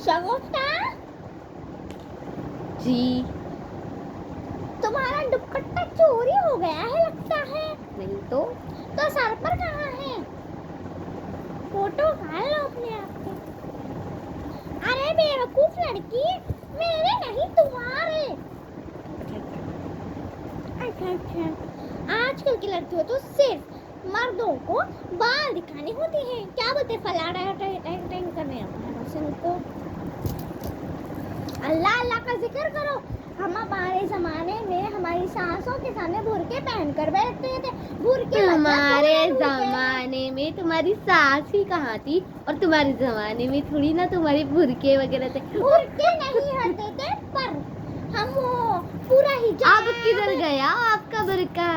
शगुफ्ता जी। तुम्हारा दुपट्टा चोरी हो गया है लगता है। नहीं तो सर पर कहाँ है? फोटो उठा लो अपने आप के। अरे बेवकूफ लड़की, मेरे नहीं तुम्हारे। अच्छा, आजकल की लड़कियों तो सिर्फ मर्दों को बाल दिखाने होती है। क्या बोलते फलाड़ा टैंग करने बस उनको। अल्लाह अल्लाह का जिक्र करो। हम हमारे जमाने में हमारी सासों के सामने बुर्के पहनकर बैठते थे। बुर्के तुम्हारे जमाने में तुम्हारी सास ही कहाँ थी, और तुम्हारे जमाने में थोड़ी ना तुम्हारे बुर्के वगैरह थे। बुर्के नहीं हटते थे, पर हम वो पूरा हिजाब। अब किधर गया आपका बुर्का?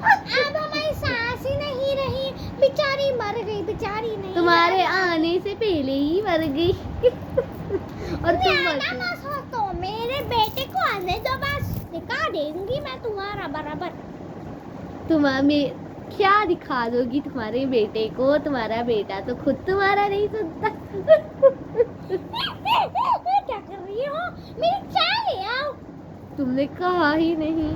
अब हमारी सास ही नहीं रही, बेचारी मर गई। बेचारी नहीं, तुम्हारे आने से पहले ही मर गई। और तो मेरे बेटे को आने दो, बस दिखा देंगी मैं तुम्हारा बराबर। तुम्हें क्या दिखा दोगी तुम्हारे बेटे को? तुम्हारा बेटा तो खुद तुम्हारा नहीं सुनता। क्या कर रही हो? मेरी चाय ले आओ। तुमने कहा ही नहीं।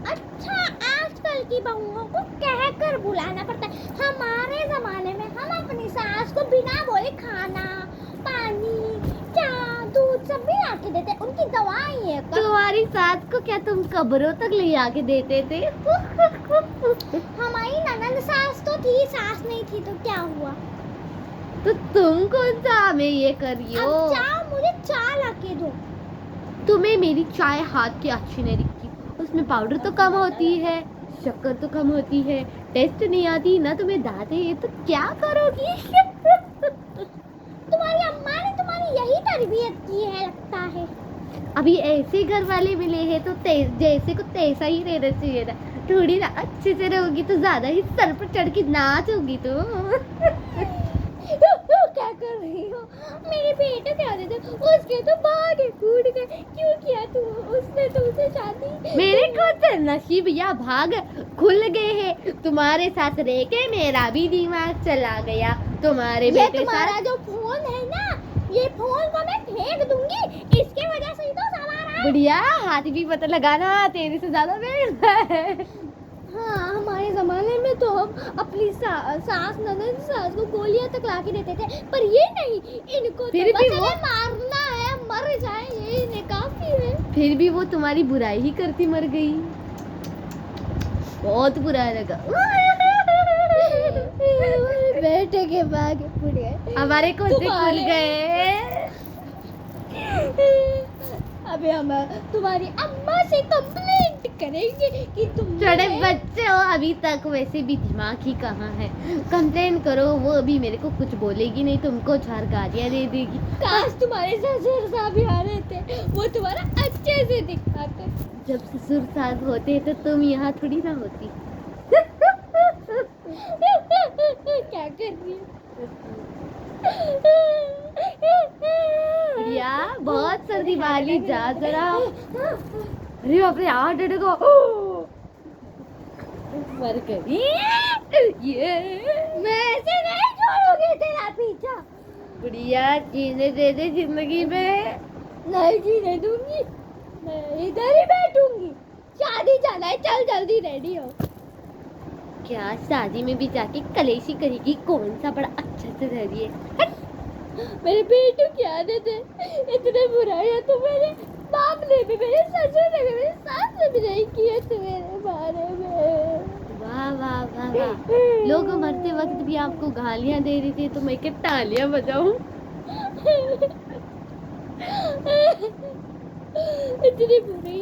अच्छा, आजकल की बहुओं को कहकर बुलाना पड़ता है। हमारे जमाने में हम अपनी सास को बिना बोले खाना, पानी, चाय, दूध सब भी आके देते। उनकी दवाई है। तुम्हारी सास को क्या तुम कब्रों तक ले आके देते थे? हमारी ननद सास तो थी, सास नहीं थी तो क्या हुआ? तो तुम कौन सा हमें ये करियो? अब जाओ, मुझे चाय लाके दो। तुम्हें मेरी चाय हाथ की अच्छी नहीं दिखती। उसमें पाउडर तो कम होती है, शक्कर तो कम होती है, टेस्ट नहीं आती ना, तुम्हें दांत है, ये तो क्या करोगी? तुम्हारी अम्मा ने तुम्हारी यही तरबियत की है लगता है। अभी ऐसे घर वाले मिले हैं तो जैसे को तैसा ही रहना चाहिए ना। थोड़ी ना अच्छे से रहोगी तो ज्यादा ही सर पर चढ़ के नाचोगी तुम। क्या कर रही हो? मेरे बेटे क्या देते, उसके तो भागे फूट गए। क्यों किया तू? उसने तुमसे शादी। मेरे को तो नसीब या भाग खुल गए हैं। तुम्हारे साथ रह के मेरा भी दिमाग चला गया। तुम्हारे बेटे तुम्हारा जो फोन है ना, ये फोन को मैं फेंक दूंगी। इसके वजह से ही तो सवार। बढ़िया, हाथ भी पता लगाना तेरे से ज्यादा मेरा है। हाँ, हमारे जमाने में तो हम अपनी सास ननद सास को गोलियां तक लाके देते थे, पर ये नहीं। इनको फिर तो भी बस वो मारना है, मर जाए, ये इन्हें काफी है। फिर भी वो तुम्हारी बुराई ही करती मर गई। बहुत बुरा लगा। बेटे के भाग फूट गए। हमारे कोते खुल गए। अबे हम तुम्हारी अम्मा से कंप्लेंट करेंगे कि तुम छोटे बच्चे हो अभी तक, वैसे भी दिमाग ही कहाँ है। कंप्लेन करो, वो अभी मेरे को कुछ बोलेगी नहीं, तुमको 4 गालियाँ दे देगी। काश तुम्हारे ससुर साहब यहाँ रहते, वो तुम्हारा अच्छे से दिखाते। जब ससुर साहब होते तो तुम यहाँ थोड़ी ना होती। क्या कर रही है? प्रिया, बहुत सर्दी वाली, जा जरा। अरे बाप रे, यार डर को मर गई। ये मैं ऐसे नहीं छोड़ूंगी तेरा पीछा। प्रिया, जीने दे दे जिंदगी में। नहीं जीने दूंगी, मैं इधर ही बैठूंगी। शादी जाना है, चल जल्दी रेडी हो। क्या शादी में भी जाके कलेशी करेगी? कौन सा बड़ा अच्छा से रह रही है। मेरे बेटू की आदत है, इतने बुराइयां तो मेरे बाप ने भी, मेरे ससुर ने भी, मेरे सास ने भी नहीं की है तुम्हारे बारे में। वाह वाह वाह वाह। लोग मरते वक्त भी आपको गालियां दे रही थी तो मैं क्या तालियां बजाऊं? इतनी बुरी